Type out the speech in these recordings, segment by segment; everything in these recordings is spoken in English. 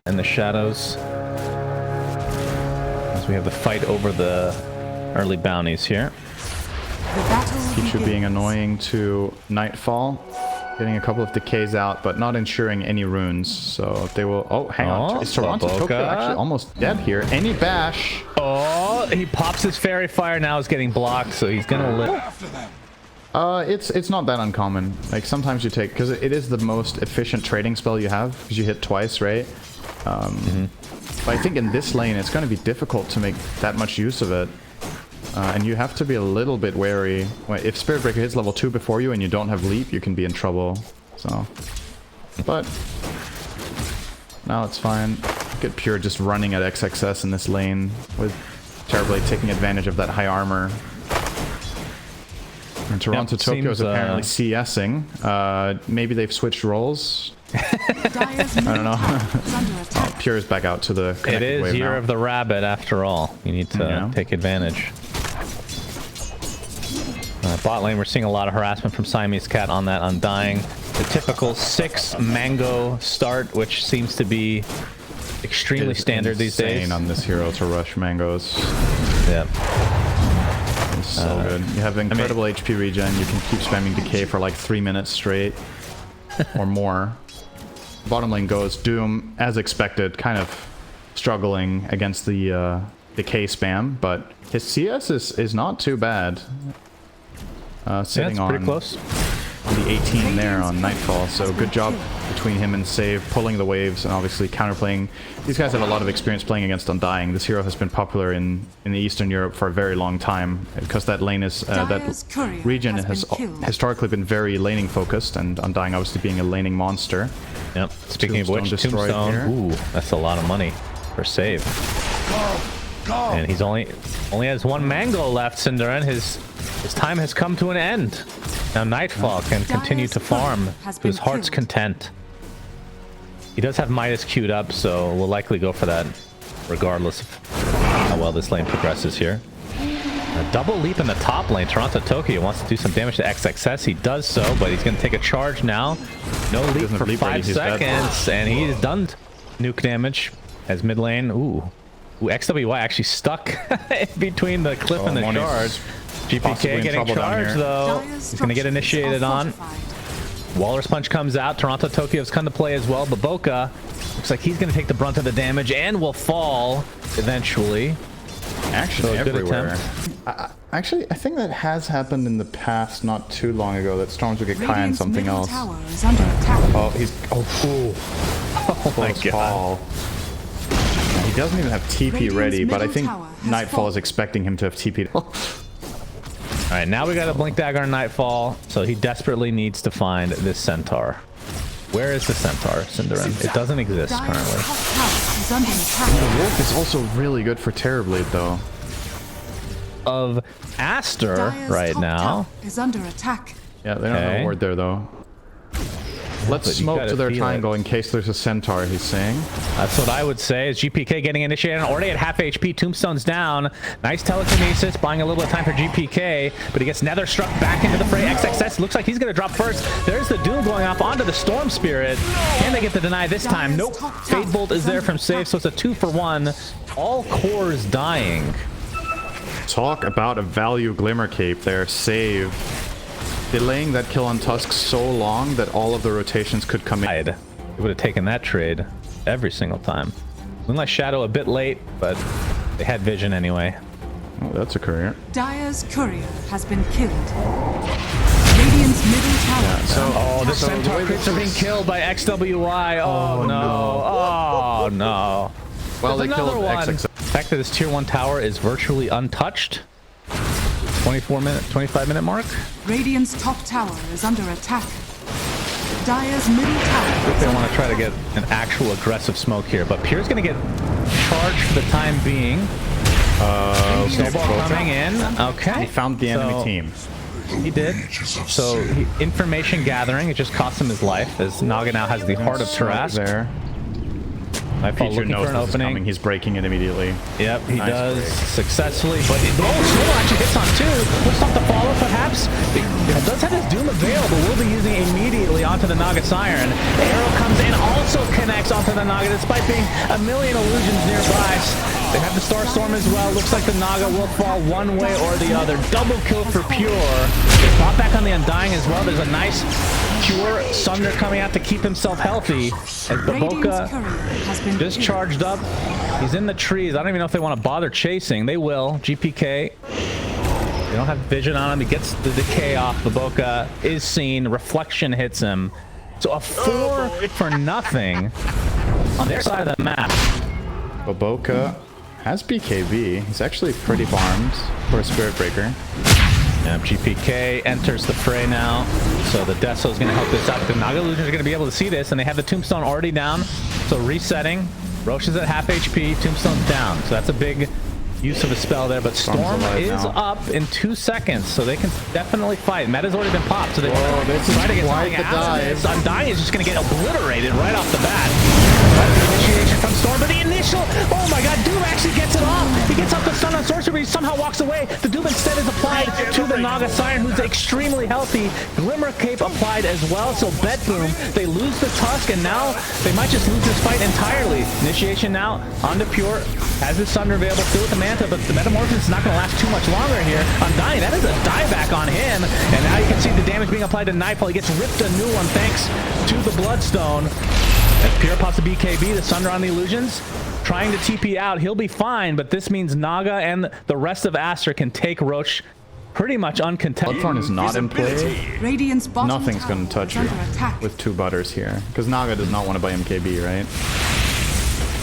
and the shadows. As we have the fight over the early bounties here. Pichu being annoying to Nightfall. Getting a couple of decays out, but not ensuring any runes. So they will... Oh, hang on. Is Toronto Tokyo actually almost dead here? Any bash? Oh, he pops his fairy fire. Now is getting blocked, so he's gonna live. It's not that uncommon. Like sometimes you take... Because it is the most efficient trading spell you have. Because you hit twice, right? But I think in this lane, it's going to be difficult to make that much use of it. And you have to be a little bit wary. If Spirit Breaker hits level 2 before you and you don't have leap, you can be in trouble. So, but now it's fine. Get Pure just running at XXS in this lane with Terrorblade taking advantage of that high armor. And Toronto Tokyo is apparently CSing. Maybe they've switched roles. I don't know. Oh, Pure is back out to the It is Year of the Rabbit after all. You need to take advantage. Bot lane, we're seeing a lot of harassment from Siamese Cat on that Undying. The typical 6 mango start, which seems to be extremely standard these days. On this hero to rush mangoes. Yep. It's so good. You have incredible HP regen. You can keep spamming decay for like 3 minutes straight or more. Bottom lane goes Doom, as expected, kind of struggling against the decay spam, but his CS is not too bad. Sitting on pretty close. On the 18 there on Nightfall, so good job between him and Save, pulling the waves and obviously counterplaying. These guys have a lot of experience playing against Undying. This hero has been popular in the Eastern Europe for a very long time because that lane is that region has historically been very laning focused, and Undying obviously being a laning monster. Yep. Speaking of which, Tombstone. Ooh, that's a lot of money for Save. And he's only has 1 mango left, syndereN. His time has come to an end. Now Nightfall can continue to farm to his heart's content. He does have Midas queued up, so we'll likely go for that regardless of how well this lane progresses here. A double leap in the top lane. Toronto Tokyo wants to do some damage to XXS. He does so, but he's going to take a charge now. No leap for 5 seconds, and he's done nuke damage as mid lane. Ooh, XWY actually stuck between the cliff and the charge. GPK getting charged though. He's going to get initiated on. Walrus Punch comes out. Toronto Tokyo's come to play as well, but Boca looks like he's going to take the brunt of the damage and will fall eventually. Action everywhere. Actually, I think that has happened in the past, not too long ago, that Storms would get Kai on something else. Oh, he's... Oh my god. He doesn't even have TP ready, but I think Nightfall is expecting him to have TP'd. Alright, now we got a Blink Dagger on Nightfall, so he desperately needs to find this Centaur. Where is the Centaur, syndereN? It doesn't exist currently. The Wolf is also really good for Terrorblade, though. Of ASTER right now. Is under attack. Yeah, they don't have a ward there, though. Let's smoke to their triangle in case there's a Centaur, he's saying. That's what I would say. Is GPK getting initiated? Already at half HP. Tombstone's down. Nice telekinesis, buying a little bit of time for GPK, but he gets Nether struck back into the fray. XXS looks like he's going to drop first. There's the Doom going off onto the Storm Spirit. Can they get the deny this time? Nope. Fade Bolt is there from Save, so it's a 2-for-1. All cores dying. Talk about a value Glimmer Cape there. Save. Delaying that kill on Tusk so long that all of the rotations could come in. He would have taken that trade every single time. Moonlight Shadow a bit late, but they had vision anyway. Oh, that's a courier. Dire's courier has been killed. Radiant's middle tower. The Centaur creeps are being killed by XWY. Oh no. Oh no. Well, they killed XXS. The fact that this tier 1 tower is virtually untouched. 25-minute mark. Radiant's top tower is under attack. Dire's middle tower. They want to try to get an actual aggressive smoke here, but Pure's going to get charged for the time being. Snowball coming in. Okay. He found the enemy team. He did. So information gathering, it just cost him his life, as Naga now has the Heart of Tarask. There. Nightfall looking for an opening. He's breaking it immediately. Yep, he does successfully. But Snowball actually hits on 2. We'll stop the follow, perhaps. It does have his Doom available. We'll be using it immediately onto the Naga Siren. The arrow comes in, also also connects onto the Naga despite being a million illusions nearby. They have the Star Storm as well. Looks like the Naga will fall one way or the other. Double kill for Pure. They brought back on the Undying as well. There's a nice Pure Sunder coming out to keep himself healthy. As Baboka just charged up. He's in the trees. I don't even know if they want to bother chasing. They will. GPK. They don't have vision on him. He gets the decay off. Baboka is seen. Reflection hits him. So a 4 for nothing on their side of the map. Baboka has BKB. He's actually pretty farmed for a Spirit Breaker. Yep, GPK enters the fray now. So the Deso is going to help this out. The Naga Illusions are going to be able to see this, and they have the Tombstone already down. So resetting. Roche is at half HP. Tombstone's down. So that's a big use of a spell there, but Storm is up in 2 seconds, so they can definitely fight. Meta's already been popped, so they try to get something out of this. Undying is just going to get obliterated right off the bat. Initiation from Storm, but the initial, oh my god, Doom actually gets it off. He gets off the stun on Sorcerer, but he somehow walks away. The Doom instead is applied to the Naga Siren, who's extremely healthy. Glimmer Cape applied as well, so BetBoom, they lose the Tusk, and now they might just lose this fight entirely. Initiation now onto Pure, has his Sunder available, still with the Manta, but the Metamorphosis is not going to last too much longer here. Undying, that is a dieback on him, and now you can see the damage being applied to Nightfall. He gets ripped a new one thanks to the Bloodstone. As Pure pops the BKB, the Sunder on the Illusions, trying to TP out. He'll be fine, but this means Naga and the rest of Aster can take Roche pretty much uncontested. Bloodthorn is not in play. Nothing's going to touch you with 2 butters here, because Naga does not want to buy MKB, right?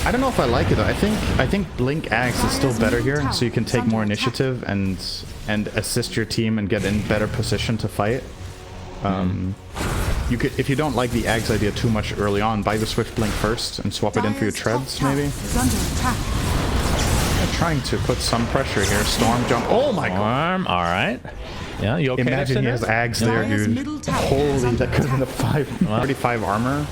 I don't know if I like it though. I think Blink Axe is still better here, so you can take more initiative and assist your team and get in better position to fight. You could, if you don't like the Axe idea too much early on, buy the Swift Blink first and swap it in for your treads, maybe. I'm trying to put some pressure here. Storm jump. Oh my god. All right. Yeah, you okay? Imagine he has Axe there, dude. Holy, that could have been a 35 armor.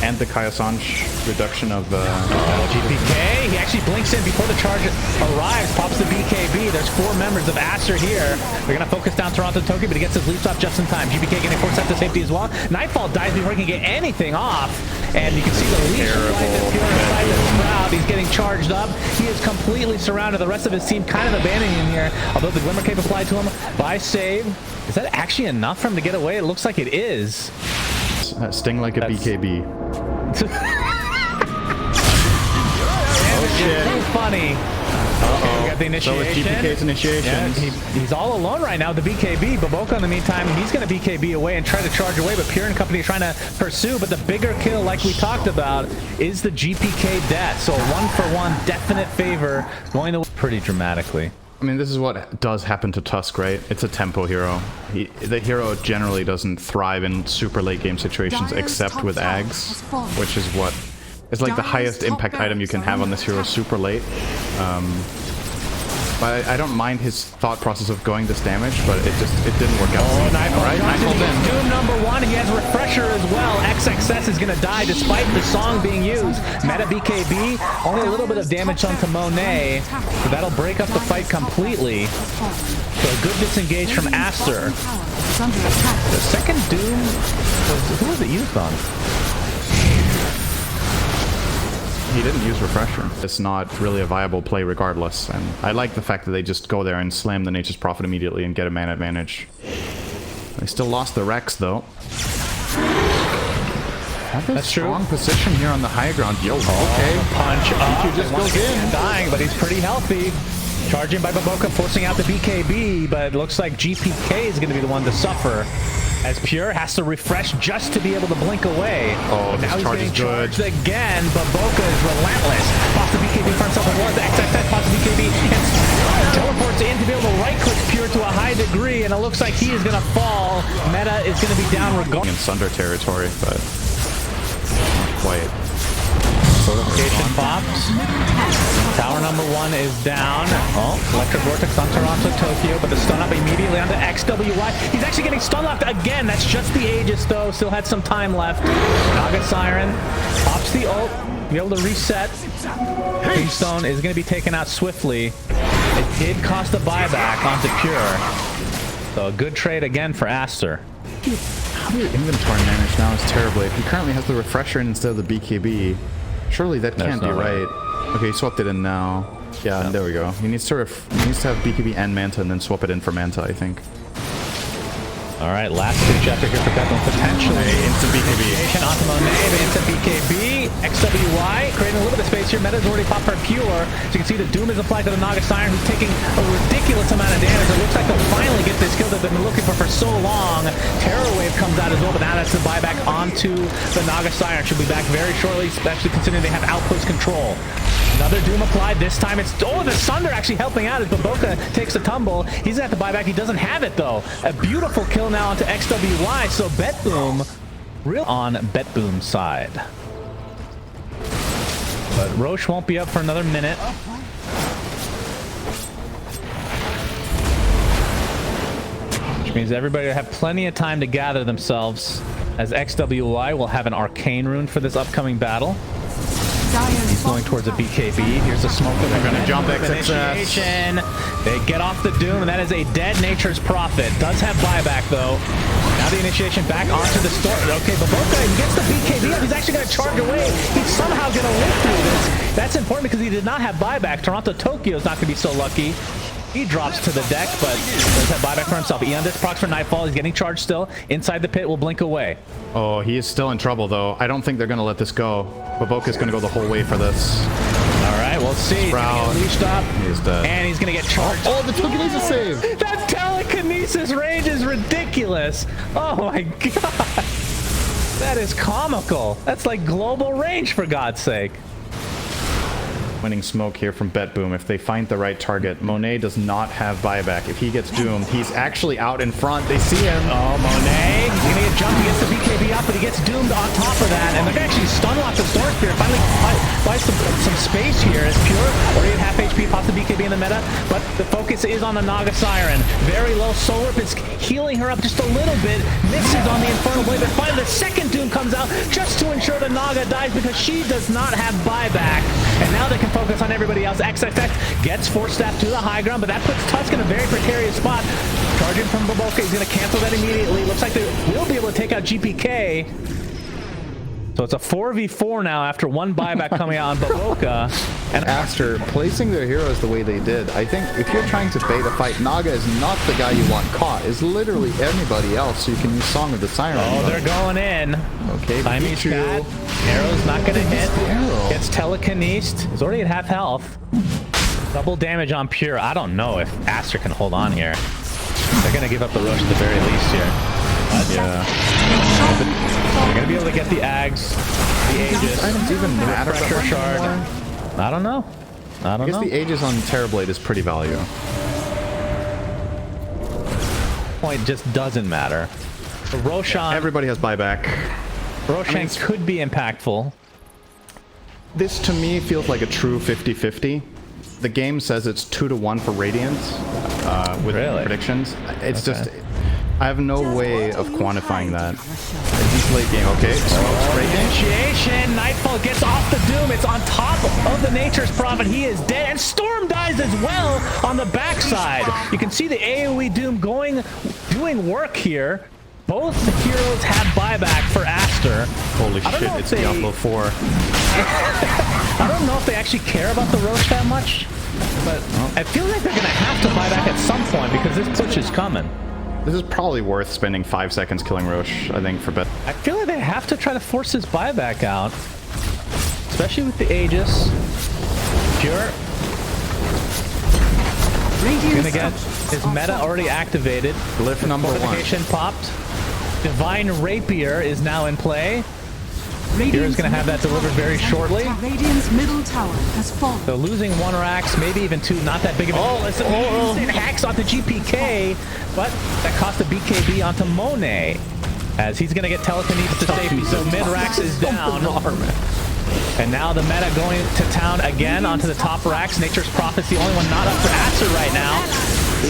And the Kaiossange reduction of GPK. He actually blinks in before the charge arrives, pops the BKB. There's 4 members of Aster here. They're going to focus down Toronto Tokyo, but he gets his leaps off just in time. GPK getting forced out to safety as well. Nightfall dies before he can get anything off. And you can see the leash inside the crowd. He's getting charged up. He is completely surrounded. The rest of his team kind of abandoning him here. Although the Glimmer Cape applied to him by save. Is that actually enough for him to get away? It looks like it is. Sting like a BKB. Oh shit. Too funny. Okay, we got the initiation. So it's GPK's initiation. Yeah, he's all alone right now, the BKB. Baboka in the meantime, he's going to BKB away and try to charge away, but Pure and company are trying to pursue. But the bigger kill, like we talked about, is the GPK death. So a 1-for-1 definite favor going to pretty dramatically. I mean, this is what does happen to Tusk, right? It's a tempo hero. The hero generally doesn't thrive in super late game situations except with Ags, which is what is like the highest impact item you can have on this hero super late. But I don't mind his thought process of going this damage, but it didn't work out. Oh, Nightfall. Right? Nightfall's in. Doom #1. He has Refresher as well. XXS is going to die despite the song being used. Meta BKB. Only a little bit of damage onto Monet. So that'll break up the fight completely. So a good disengage from Aster. The second Doom, who was it used on? He didn't use Refresher. It's not really a viable play regardless, and I like the fact that they just go there and slam the Nature's Prophet immediately and get a mana advantage. They still lost the Rex though. Have a strong position here on the high ground. Yo, okay. Punch up. He just goes in. Dying, but he's pretty healthy. Charging by Baboka, forcing out the BKB, but it looks like GPK is going to be the one to suffer. As Pure has to refresh just to be able to blink away. Oh, but now this charge is good. Again, Baboka is relentless. Pops the BKB for himself as well as the XXX pops the BKB and teleports in to be able to right-click Pure to a high degree, and it looks like he is going to fall. Meta is going to be down regardless. In Sunder territory, but not quite. Fortification pops. Tower #1 is down. Oh, Electric Vortex on Toronto, Tokyo, but the stun up immediately onto XWY. He's actually getting stun left again. That's just the Aegis, though. Still had some time left. Naga Siren pops the ult. Be able to reset. Tombstone is going to be taken out swiftly. It did cost a buyback onto Pure. So a good trade again for Aster. How do you inventory manage now as Terrorblade? He currently has the refresher instead of the BKB. Surely that can't be right. Okay, he swapped it in now. Yeah, there we go. He needs to have BKB and Manta and then swap it in for Manta, I think. All right, last two chapter here for BetBoom. Potentially instant BKB. Onto Monet, but instant BKB. XWY, creating a little bit of space here. Meta's already popped her Pure. So you can see the Doom is applied to the Naga Siren, who's taking a ridiculous amount of damage. It looks like they'll finally get this kill that they've been looking for so long. Terror Wave comes out as well, but now that's the buyback onto the Naga Siren. Should be back very shortly, especially considering they have outpost control. Another Doom applied. This time it's... Oh, the Sunder actually helping out as Baboka takes a tumble. He's at the buyback. He doesn't have it, though. A beautiful kill now onto XWY. So BetBoom real on BetBoom's side. But Roche won't be up for another minute. Which means everybody will have plenty of time to gather themselves, as XWY will have an arcane rune for this upcoming battle. He's going towards a BKB. Here's the smoke that they're going to jump initiation. They get off the Doom, and that is a dead Nature's Prophet. Does have buyback, though. Now the initiation back onto the store. Okay, Baboka, he gets the BKB up. He's actually going to charge away. He's somehow going to live through this. That's important because he did not have buyback. Toronto Tokyo is not going to be so lucky. He drops to the deck, but does have buyback for himself. Eon this procs for Nightfall. He's getting charged still. Inside the pit will blink away. Oh, he is still in trouble, though. I don't think they're going to let this go. Baboka's going to go the whole way for this. All right, we'll see. Sprout. He's leashed up. He's dead. And he's going to get charged. Oh, the telekinesis save. That telekinesis range is ridiculous. Oh, my God. That is comical. That's like global range, for God's sake. Winning smoke here from BetBoom if they find the right target. Monet does not have buyback. If he gets doomed, he's actually out in front. They see him. Oh, Monet. He's going to get jumped. He gets the BKB up, but he gets doomed on top of that. And they're going to actually stun lock the Storm Spear. Finally buy some space here. It's Pure. Already at half HP. Pops the BKB in the meta. But the focus is on the Naga Siren. Very low. Solar is healing her up just a little bit. Misses on the Infernal Blade. But finally the second Doom comes out just to ensure the Naga dies because she does not have buyback. And now they can focus on everybody else. XXX gets Force Staff to the high ground, but that puts Tusk in a very precarious spot. Charging from Baboka. He's going to cancel that immediately. Looks like they will be able to take out GPK. So it's a 4v4 now after one buyback coming out on Baboka. And ASTER placing their heroes the way they did. I think if you're trying to bait a fight, Naga is not the guy you want caught. It's literally anybody else, so you can use Song of the Siren. Oh, they're going in. Okay, Timmy's got. Arrow's not going to hit. Gets telekinesed. He's already at half health. Double damage on Pure. I don't know if ASTER can hold on here. They're going to give up the rush at the very least here. But yeah. They're going to be able to get the Ags, the Aegis, items even matter pressure shard. I don't know. I guess the Aegis on Terrorblade is pretty value. Point just doesn't matter. But Roshan... Everybody has buyback. Roshan could be impactful. This to me feels like a true 50-50. The game says it's 2-1 for Radiant with predictions. It's just... I have no way of quantifying that. It's late game, okay? Smoke's breaking. Initiation. Nightfall gets off the Doom. It's on top of the Nature's Prophet. He is dead. And Storm dies as well on the backside. You can see the AoE Doom doing work here. Both heroes have buyback for ASTER. Holy shit, it's Diablo 4. I don't know if they actually care about the Roche that much, but I feel like they're going to have to buy back at some point because this push is coming. This is probably worth spending 5 seconds killing Roche, I think, for bet. I feel like they have to try to force his buyback out, especially with the Aegis. Pure. He's going to get his meta already activated. Glyph number 1. Fortification popped. Divine Rapier is now in play. Hero's going to have that delivered very shortly. Radiant's middle tower has fallen. So losing 1 Rax, maybe even 2, not that big of a deal. Instant hacks onto GPK, but that cost the BKB onto Monet, as he's going to get telekinesis to safety. So mid-Rax is down. And now the meta going to town again onto the top Rax. Nature's Prophet's the only one not up for ASTER right now.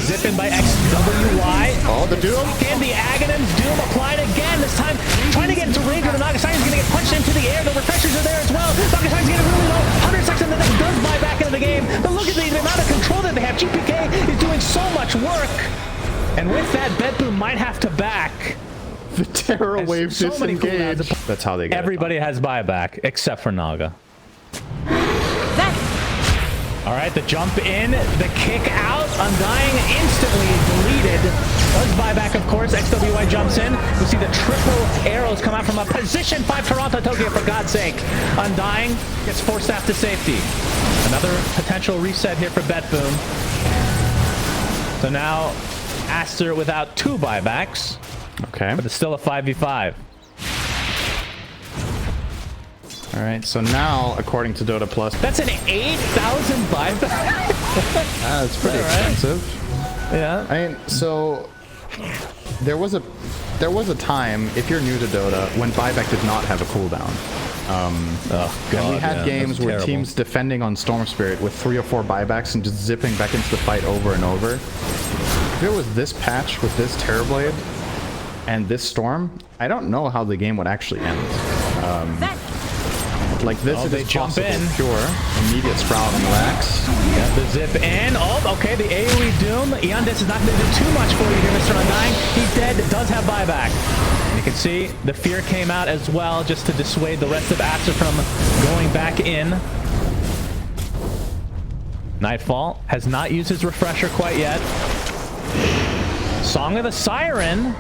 Zipping by XWY. Oh, the Doom. Again, the Aghanim's Doom applied again. This time, trying to get into range with the Naga Siren's going to get punched into the air. The refreshers are there as well. Naga Siren's getting really low. 100 seconds, and then does buy back into the game. But look at the amount of control that they have. GPK is doing so much work. And with that, BetBoom might have to back. The terror wave so many disengage. cooldowns. That's how they get Everybody has buyback except for Naga. All right, the jump in, the kick out, Undying instantly deleted. Does buyback, of course. XWY jumps in. We see the triple arrows come out from a position 5 Toronto Tokyo, for God's sake. Undying gets forced after safety. Another potential reset here for BetBoom. So now ASTER without 2 buybacks. Okay. But it's still a 5v5. All right, so now, according to Dota Plus, That's an 8,000 buyback. it's pretty expensive. Yeah. I mean, so there was a time, if you're new to Dota, when buyback did not have a cooldown. Oh, God, and we had games where terrible. teams defending on Storm Spirit with 3 or 4 buybacks and just zipping back into the fight over and over. If it was this patch with this Terrorblade and this Storm, I don't know how the game would actually end. Like this, Oh, it they is jump possible. in. Pure, immediate sprout and relax. Yeah, the zip in. Oh, okay, the AoE Doom. Eondis is not going to do too much for you here, Mr. Undying. He's dead, does have buyback. And you can see the fear came out as well, just to dissuade the rest of ASTER from going back in. Nightfall has not used his refresher quite yet. Song of the Siren.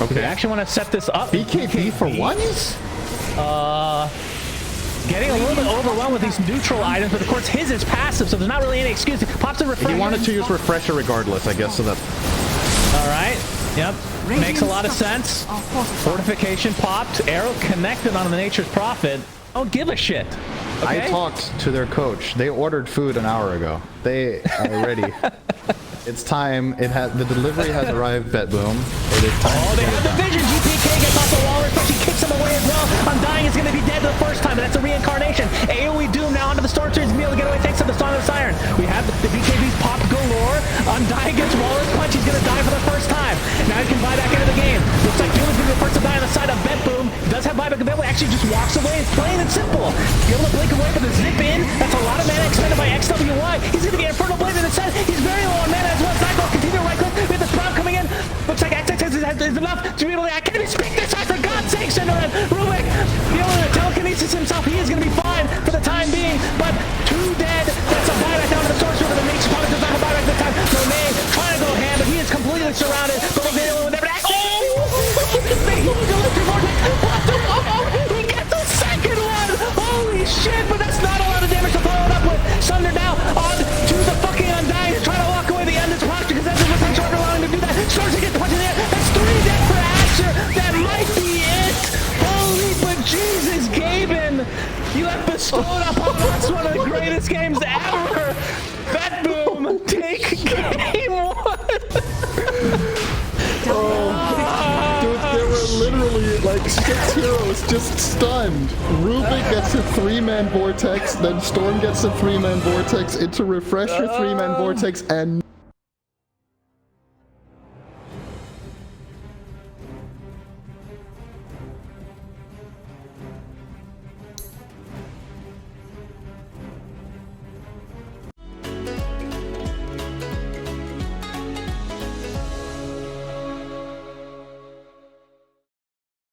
Okay. We actually want to set this up. BKB for once? Getting a little bit overwhelmed with these neutral items, but of course his is passive, so there's not really any excuse. Pops a refresher. He wanted to use refresher regardless, I guess, so that... All right. Yep. Makes a lot of sense. Fortification popped. Arrow connected on the Nature's Prophet. Don't give a shit. Okay? I talked to their coach. They ordered food an hour ago. They are ready. It's time. The delivery has arrived, BetBoom. It is time. Oh, they have the vision. GPK gets off the wall, but she kicks him away as well. Undying is going to be dead the first time, and that's a reincarnation. AoE Doom now onto the Storm Spirit's meal to get away thanks to the Song of the Siren. We have the BKB's pop galore. Undying gets Walrus Punch. He's going to die for the first time. Now he can buy back into the game. Looks like Doom is going to be the first to die on the side of BetBoom. Does have buyback available. Actually just walks away. It's plain and simple. Be able to blink away for the zip in. That's a lot of mana expended by XWY. He's going to get Infernal Blade in the set. He's very low on mana as well. Cycle continue right click. We have the Sprout coming in. Looks like XX is enough to be able to... I can't even speak this time, for God's sake, syndereN. Rubik, be able to telekinesis himself. He is going to be fine for the time being, but 2 dead. That's a buyback down to the Source River. The Nature's Prophet does not have a buyback this time. Monet trying to go ham, but he is completely surrounded. But he's able to never... He gets the second one! Holy shit, but that's not a lot of damage to follow it up with. Sunder now on to the fucking Undying to try to walk away the end of this posture because that's what's short allowing him to do that. Starts to get the punch in there. That's 3 dead for ASTER. That might be it. Holy but Jesus, Gaben, you have bestowed upon us one of the greatest games ever. BetBoom, take game 1. Dude, there were literally like 6 heroes just stunned. Rubik gets a 3-man vortex, then Storm gets a 3-man vortex, into refresher 3-man vortex, and